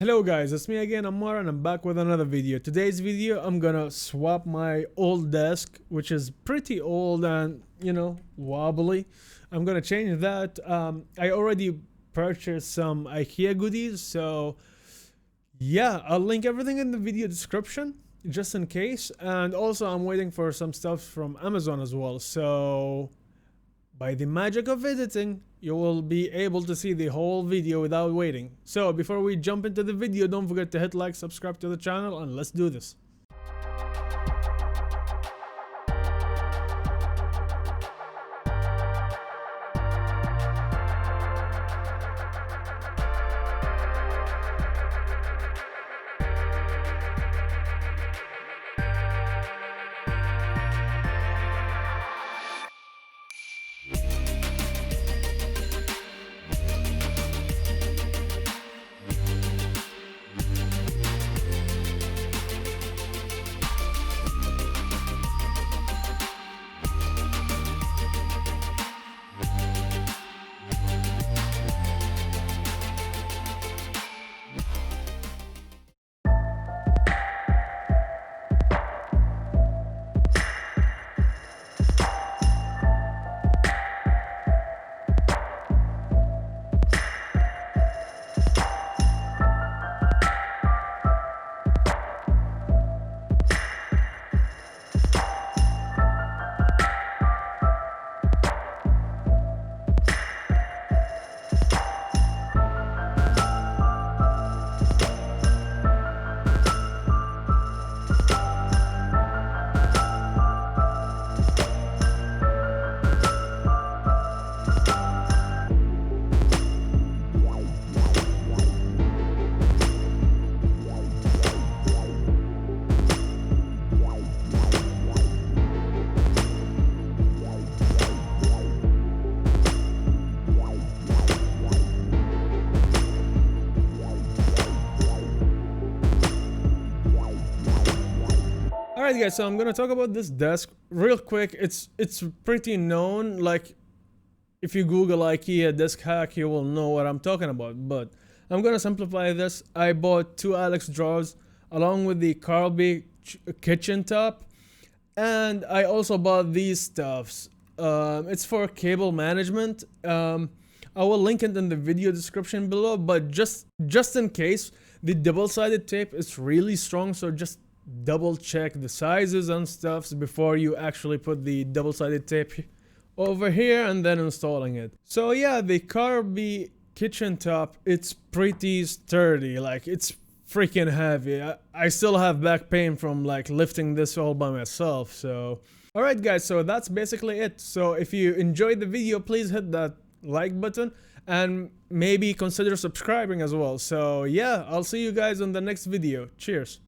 Hello guys, it's me again, Ammar, and I'm back with another video. Today's video, I'm gonna swap my old desk, which is pretty old and, wobbly. I'm gonna change that. I already purchased some Ikea goodies, so yeah, I'll link everything in the video description, just in case. And also, I'm waiting for some stuff from Amazon as well, so by the magic of editing, you will be able to see the whole video without waiting. So before we jump into the video, don't forget to hit like, subscribe to the channel, and let's do this. Alright guys, so I'm gonna talk about this desk real quick. It's pretty known. Like, if you Google IKEA desk hack, you will know what I'm talking about. But I'm gonna simplify this. I bought two Alex drawers along with the Karlby Kitchen top, and I also bought these stuffs. It's for cable management. I will link it in the video description below. But just in case, the double-sided tape is really strong, so just double check the sizes and stuffs before you actually put the double-sided tape over here and then installing it. So yeah, the Karlby Kitchen top, it's pretty sturdy. Like, it's freaking heavy. I still have back pain from like lifting this all by myself. So alright guys, so that's basically it. So if you enjoyed the video, please hit that like button and maybe consider subscribing as well. So yeah, I'll see you guys on the next video. Cheers.